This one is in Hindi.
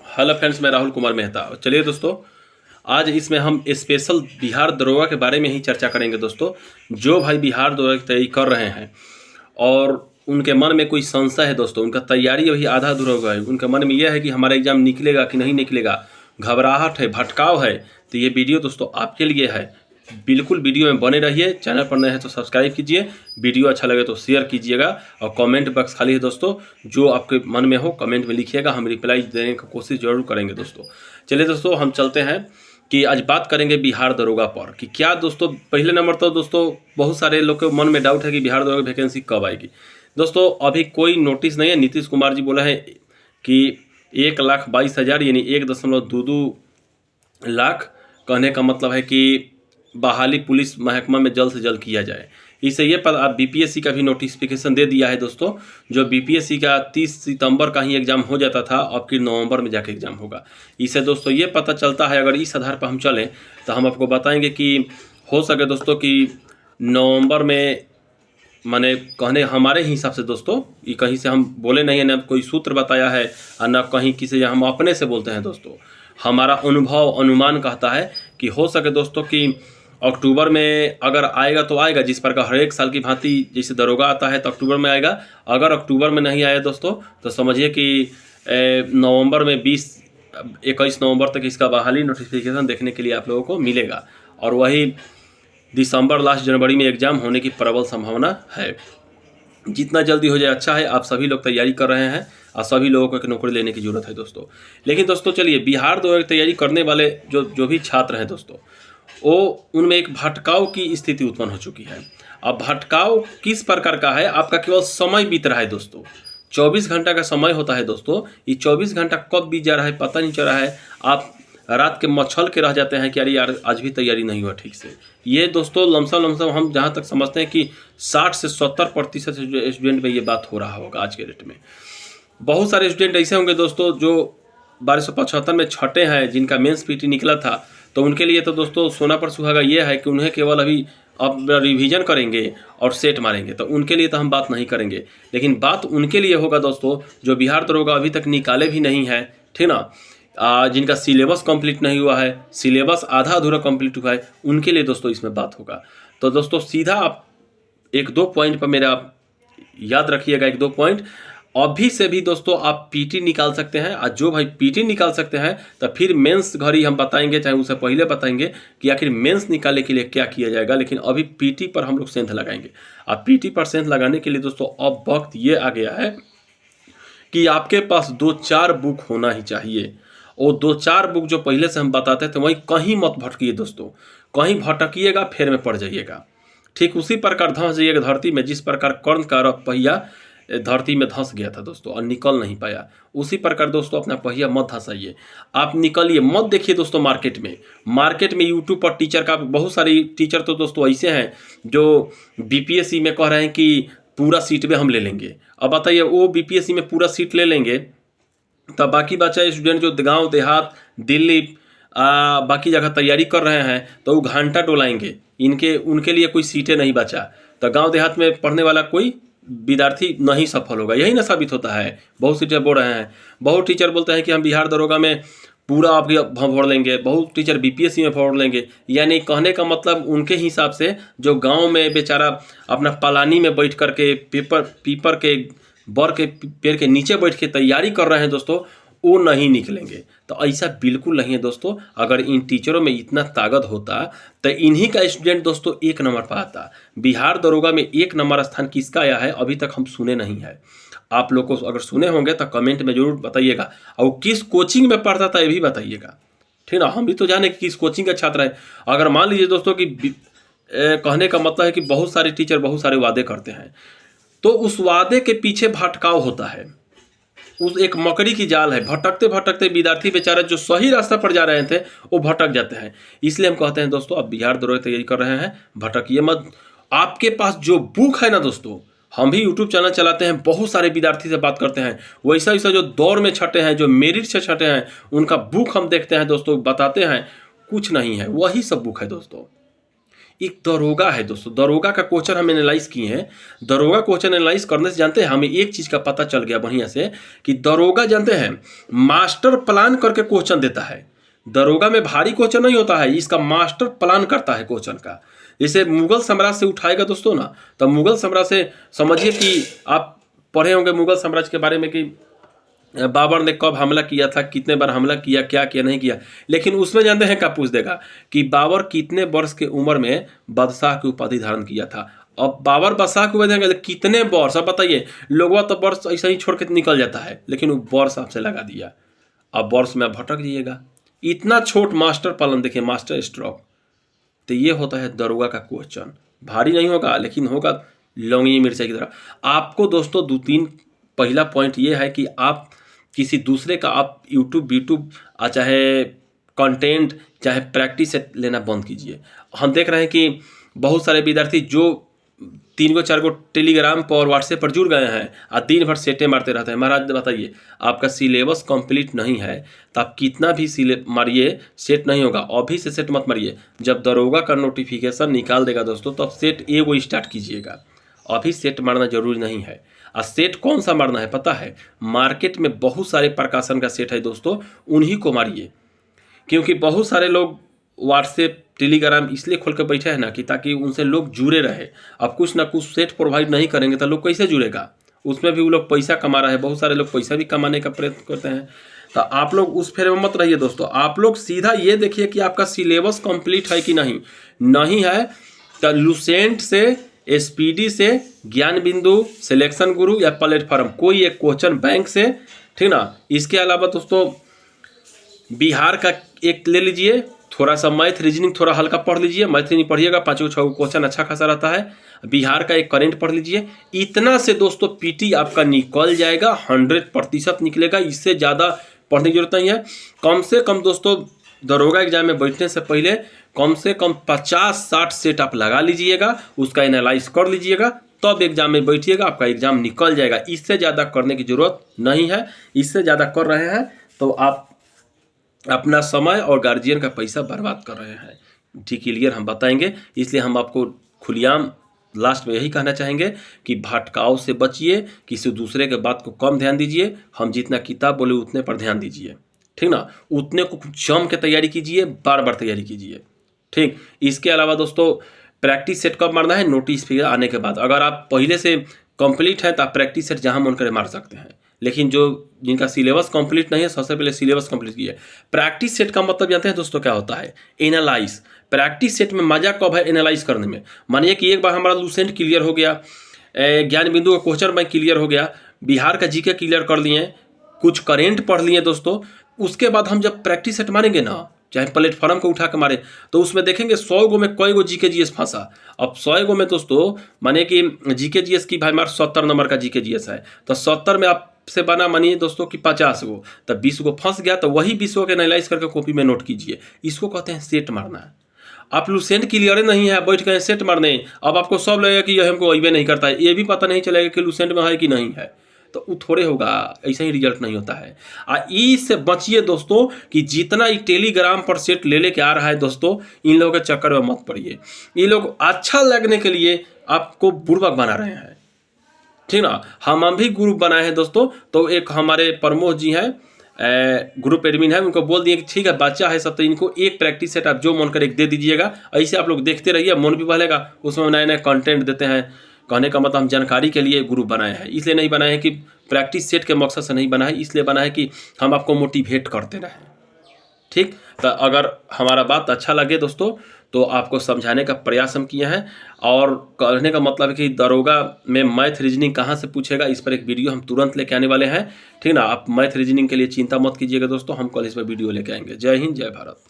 हेलो फ्रेंड्स, मैं राहुल कुमार मेहता। चलिए दोस्तों, आज इसमें हम स्पेशल बिहार दरोगा के बारे में ही चर्चा करेंगे दोस्तों। जो भाई बिहार दरोगा की तैयारी कर रहे हैं और उनके मन में कोई संशय है दोस्तों, उनका तैयारी अभी आधा अधूरा हुआ है, उनके मन में यह है कि हमारा एग्जाम निकलेगा कि नहीं निकलेगा, घबराहट है, भटकाव है, तो ये वीडियो दोस्तों आपके लिए है। बिल्कुल वीडियो में बने रहिए। चैनल पर नए हैं तो सब्सक्राइब कीजिए, वीडियो अच्छा लगे तो शेयर कीजिएगा और कमेंट बॉक्स खाली है दोस्तों, जो आपके मन में हो कमेंट में लिखिएगा, हम रिप्लाई देने की कोशिश जरूर करेंगे दोस्तों। चलिए दोस्तों, हम चलते हैं कि आज बात करेंगे बिहार दरोगा पर कि क्या दोस्तों। पहले नंबर तो दोस्तों बहुत सारे लोग के मन में डाउट है कि बिहार दरोगा वैकेंसी कब आएगी। दोस्तों अभी कोई नोटिस नहीं है। नीतीश कुमार जी बोला है कि 1,22,000 यानी 1.22 लाख, कहने का मतलब है कि बहाली पुलिस महकमा में जल्द से जल्द किया जाए। इससे ये पता, आप बीपीएससी का भी नोटिफिकेशन दे दिया है दोस्तों। जो बीपीएससी का 30 सितंबर का ही एग्ज़ाम हो जाता था, अब कि नवंबर में जाके एग्ज़ाम होगा। इससे दोस्तों ये पता चलता है, अगर इस आधार पर हम चलें तो हम आपको बताएंगे कि हो सके दोस्तों कि नवंबर में, माने कहने हमारे हिसाब से दोस्तों, ये कहीं से हम बोले नहीं है, ना कोई सूत्र बताया है और ना कहीं किसी, हम अपने से बोलते हैं दोस्तों। हमारा अनुभव अनुमान कहता है कि हो सके दोस्तों कि अक्टूबर में अगर आएगा तो आएगा, जिस प्रकार हर एक साल की भांति जैसे दरोगा आता है तो अक्टूबर में आएगा। अगर अक्टूबर में नहीं आया दोस्तों तो समझिए कि नवंबर में 21 नवंबर तक इसका बहाली नोटिफिकेशन देखने के लिए आप लोगों को मिलेगा, और वही दिसंबर लास्ट जनवरी में एग्ज़ाम होने की प्रबल संभावना है। जितना जल्दी हो जाए अच्छा है। आप सभी लोग तैयारी कर रहे हैं और सभी लोगों को एक नौकरी लेने की ज़रूरत है दोस्तों। लेकिन दोस्तों चलिए, बिहार दरोगा की तैयारी करने वाले जो भी छात्र हैं दोस्तों, वो उनमें एक भटकाव की स्थिति उत्पन्न हो चुकी है। अब भटकाव किस प्रकार का है, आपका केवल समय बीत रहा है दोस्तों। 24 घंटा का समय होता है दोस्तों, ये 24 घंटा कब बीत जा रहा है पता नहीं चल रहा है। आप रात के मच्छल के रह जाते हैं कि अरे यार आज भी तैयारी नहीं हुआ ठीक से। ये दोस्तों लमसम हम जहाँ तक समझते हैं कि 60 से 70% स्टूडेंट में ये बात हो रहा होगा आज के डेट में। बहुत सारे स्टूडेंट ऐसे होंगे दोस्तों जो 1275 में छठे हैं, जिनका मेंस पीटी निकला था, तो उनके लिए तो दोस्तों सोना पर सुहागा ये है कि उन्हें केवल अभी अब रिवीजन करेंगे और सेट मारेंगे, तो उनके लिए तो हम बात नहीं करेंगे। लेकिन बात उनके लिए होगा दोस्तों जो बिहार दरोगा अभी तक निकाले भी नहीं है, ठीक ना, जिनका सिलेबस कंप्लीट नहीं हुआ है, सिलेबस आधा अधूरा कंप्लीट हुआ है, उनके लिए दोस्तों इसमें बात होगा। तो दोस्तों सीधा आप 1-2 पॉइंट पर मेरा याद रखिएगा, 1-2 पॉइंट। अभी से भी दोस्तों आप पीटी निकाल सकते हैं, और जो भाई पीटी निकाल सकते हैं तो फिर मेंस घड़ी हम बताएंगे, चाहे उससे पहले बताएंगे कि आखिर मेंस निकालने के लिए क्या किया जाएगा। लेकिन अभी पीटी पर हम लोग सेंध लगाएंगे। अब पीटी पर सेंध लगाने के लिए दोस्तों अब वक्त ये आ गया है कि आपके पास 2-4 बुक होना ही चाहिए। और 2-4 बुक जो पहले से हम बताते थे वहीं कहीं मत भटकिए दोस्तों। कहीं भटकिएगा फेर में पड़ जाइएगा। ठीक उसी प्रकार धंस जाइएगा धरती में, जिस प्रकार कर्ण का पहिया धरती में धंस गया था दोस्तों और निकल नहीं पाया। उसी प्रकार दोस्तों अपना पहिया मत धंसाइए, आप निकलिए मत। देखिए दोस्तों मार्केट में यूट्यूब पर टीचर का बहुत सारी टीचर तो दोस्तों ऐसे हैं जो बीपीएससी में कह रहे हैं कि पूरा सीट में हम ले लेंगे। अब बताइए, वो बीपीएससी में पूरा सीट ले लेंगे तब बाकी बच्चा स्टूडेंट जो गांव देहात दिल्ली बाकी जगह तैयारी कर रहे हैं तो वो घंटा डोलाएंगे, उनके लिए कोई सीटें नहीं बचा, तो गांव देहात में पढ़ने वाला कोई विद्यार्थी नहीं सफल होगा। यही ना साबित होता है। बहुत टीचर बोल रहे हैं, बहुत टीचर बोलते हैं कि हम बिहार दरोगा में पूरा आपके भर लेंगे, बहुत टीचर बीपीएससी में भर लेंगे। यानी कहने का मतलब उनके हिसाब से जो गांव में बेचारा अपना पलानी में बैठ करके पीपर के बर के पेड़ के नीचे बैठ के तैयारी कर रहे हैं दोस्तों, वो नहीं निकलेंगे। तो ऐसा बिल्कुल नहीं है दोस्तों। अगर इन टीचरों में इतना ताकत होता तो इन्हीं का स्टूडेंट दोस्तों 1 नंबर पर आता। बिहार दरोगा में 1 नंबर स्थान किसका आया है अभी तक हम सुने नहीं है। आप लोग को अगर सुने होंगे तो कमेंट में जरूर बताइएगा, और किस कोचिंग में पढ़ता था ये भी बताइएगा, ठीक ना। हम भी तो जाने कि किस कोचिंग का छात्र है। अगर मान लीजिए दोस्तों कि कहने का मतलब है कि बहुत सारे टीचर बहुत सारे वादे करते हैं, तो उस वादे के पीछे भटकाव होता है, उस एक मकड़ी की जाल है। भटकते भटकते विद्यार्थी बेचारे जो सही रास्ता पर जा रहे थे वो भटक जाते हैं। इसलिए हम कहते हैं दोस्तों, आप बिहार दरोगा तैयारी कर रहे हैं, भटकिए मत। आपके पास जो बुक है ना दोस्तों, हम भी यूट्यूब चैनल चलाते हैं, बहुत सारे विद्यार्थी से बात करते हैं, वैसा जो दौर में छटे हैं, जो मेरिट से छटे हैं, उनका बुक हम देखते हैं दोस्तों, बताते हैं कुछ नहीं है, वही सब बुक है दोस्तों। एक दरोगा है दोस्तों, दरोगा का क्वेश्चन हम एनालाइज किए हैं। दरोगा क्वेश्चन एनालाइज करने से जानते हैं हमें एक चीज़ का पता चल गया बढ़िया से कि दरोगा जानते हैं मास्टर प्लान करके क्वेश्चन देता है। दरोगा में भारी क्वेश्चन नहीं होता है, इसका मास्टर प्लान करता है क्वेश्चन का। जैसे मुगल साम्राज्य से उठाएगा दोस्तों ना, तो मुगल साम्राज्य से समझिए कि आप पढ़े होंगे मुगल साम्राज्य के बारे में कि बाबर ने कब हमला किया था, कितने बार हमला किया, क्या किया नहीं किया, लेकिन उसमें जानते हैं क्या पूछ देगा कि बाबर कितने वर्ष के उम्र में बादशाह की उपाधि धारण किया था। अब बाबर बादशाह को देंगे कितने वर्ष, अब बताइए लोगों तो वर्ष ऐसा ही छोड़ के निकल जाता है, लेकिन वो वर्ष आपसे लगा दिया, अब वर्ष में आप भटक जाइएगा। इतना छोट मास्टर प्लान देखिए, मास्टर स्ट्रोक। तो ये होता है दरोगा का क्वेश्चन। भारी नहीं होगा लेकिन होगा लौंगी मिर्चाई की तरह। आपको दोस्तों 2-3 पहला पॉइंट ये है कि आप किसी दूसरे का आप यूट्यूब चाहे कंटेंट चाहे प्रैक्टिस से लेना बंद कीजिए। हम देख रहे हैं कि बहुत सारे विद्यार्थी जो 3-4 टेलीग्राम पर और व्हाट्सएप पर जुड़ गए हैं और दिन भर सेटे मारते रहते हैं। महाराज बताइए आपका सिलेबस कंप्लीट नहीं है तो आप कितना भी मारिए सेट नहीं होगा। अभी से सेट मत मारिए, जब दरोगा का नोटिफिकेशन निकाल देगा दोस्तों तब सेट एगो स्टार्ट कीजिएगा। अभी सेट मारना जरूरी नहीं है। और सेट कौन सा मारना है पता है, मार्केट में बहुत सारे प्रकाशन का सेट है दोस्तों, उन्हीं को मारिए। क्योंकि बहुत सारे लोग व्हाट्सएप टेलीग्राम इसलिए खोल कर बैठे हैं ना कि ताकि उनसे लोग जुड़े रहे। अब कुछ ना कुछ सेट प्रोवाइड नहीं करेंगे तो लोग कैसे जुड़ेगा। उसमें भी वो लोग पैसा कमा रहे हैं, बहुत सारे लोग पैसा भी कमाने का प्रयत्न करते हैं। तो आप लोग उस फेरे में मत रहिए दोस्तों। आप लोग सीधा ये देखिए कि आपका सिलेबस कंप्लीट है कि नहीं है तो लुसेंट से, एसपीडी से, ज्ञान बिंदु, सिलेक्शन गुरु या प्लेटफॉर्म कोई एक क्वेश्चन बैंक से, ठीक ना। इसके अलावा दोस्तों बिहार का एक ले लीजिए, थोड़ा सा मैथ रीजनिंग थोड़ा हल्का पढ़ लीजिए। मैथ नहीं पढ़िएगा, 5-6 क्वेश्चन अच्छा खासा रहता है। बिहार का एक करंट पढ़ लीजिए। इतना से दोस्तों पीटी आपका निकल जाएगा, 100% निकलेगा। इससे ज़्यादा पढ़ने की जरूरत नहीं है। कम से कम दोस्तों दरोगा एग्जाम में बैठने से पहले कम से कम 50-60 सेट आप लगा लीजिएगा, उसका एनालाइज कर लीजिएगा, तब एग्जाम में बैठिएगा, आपका एग्जाम निकल जाएगा। इससे ज़्यादा करने की जरूरत नहीं है। इससे ज़्यादा कर रहे हैं तो आप अपना समय और गार्जियन का पैसा बर्बाद कर रहे हैं। ठीक क्लियर हम बताएंगे, इसलिए हम आपको खुलेआम लास्ट में यही कहना चाहेंगे कि भटकाव से बचिए, किसी दूसरे के बात को कम ध्यान दीजिए। हम जितना किताब बोले उतने पर ध्यान दीजिए, ठीक ना। उतने को जम के तैयारी कीजिए, बार बार तैयारी कीजिए, ठीक। इसके अलावा दोस्तों प्रैक्टिस सेट कब मारना है, नोटिस फिगर आने के बाद। अगर आप पहले से कंप्लीट है तो आप प्रैक्टिस सेट जहां मन करे मार सकते हैं। लेकिन जिनका सिलेबस कंप्लीट नहीं है, सबसे पहले सिलेबस कंप्लीट कीजिए। प्रैक्टिस सेट का मतलब जानते हैं दोस्तों क्या होता है, एनालाइज। प्रैक्टिस सेट में मजा कब है, एनालाइज करने में। मानिए कि एक बार हमारा लुसेंट क्लियर हो गया, ज्ञान बिंदु का क्वेश्चन बैंक क्लियर हो गया, बिहार का जीके क्लियर कर लिए, कुछ करेंट पढ़ लिए दोस्तों। उसके बाद हम जब प्रैक्टिस सेट मारेंगे ना, चाहे प्लेटफॉर्म को उठा के मारे, तो उसमें देखेंगे 100 गो में कई गो जीके जीएस फंसा। अब 100 गो में दोस्तों मानिए कि जीके जीएस की भाई मार 70 नंबर का जीके जीएस है, तो 70 में आप से बना मानिए दोस्तों कि 50 गो, तब 20 गो फंस गया, तो वही 20 गो के एनालाइज करके कॉपी में नोट कीजिए। इसको कहते हैं सेट मारना है। आप लुसेंट क्लियर नहीं है, बैठ गए सेट मारने, अब आपको सब लगेगा कि यह हमको अइबे नहीं करता है, ये भी पता नहीं चलेगा कि लुसेंट में है कि नहीं है, तो वो थोड़े होगा, ऐसा ही रिजल्ट नहीं होता है। इससे बचिए दोस्तों कि जितना ही टेलीग्राम पर सेट ले लेके आ रहा है दोस्तों, इन लोगों के चक्कर में मत पड़िए। ये लोग अच्छा लगने के लिए आपको बुर्बक बना रहे हैं, ठीक ना। हम भी ग्रुप बनाए हैं दोस्तों, तो एक हमारे प्रमोद जी हैं, ग्रुप एडमिन है, उनको बोल दिए कि ठीक है बच्चा है सब, तो इनको एक प्रैक्टिस सेट आप जो मन करे दे दीजिएगा। ऐसे आप लोग देखते रहिए, मन भी बहलेगा, उसमें नए नए कंटेंट देते हैं। कहने का मतलब हम जानकारी के लिए ग्रुप बनाए हैं, इसलिए नहीं बनाए हैं कि प्रैक्टिस सेट के मकसद से नहीं बना है, इसलिए बना है कि हम आपको मोटिवेट करते रहें, ठीक। तो अगर हमारा बात अच्छा लगे दोस्तों तो आपको समझाने का प्रयास हम किए हैं। और कहने का मतलब है कि दरोगा में मैथ रीजनिंग कहाँ से पूछेगा, इस पर एक वीडियो हम तुरंत लेके आने वाले हैं, ठीक ना। आप मैथ रीजनिंग के लिए चिंता मत कीजिएगा दोस्तों, हम कल इस पर वीडियो लेके आएंगे। जय हिंद, जय भारत।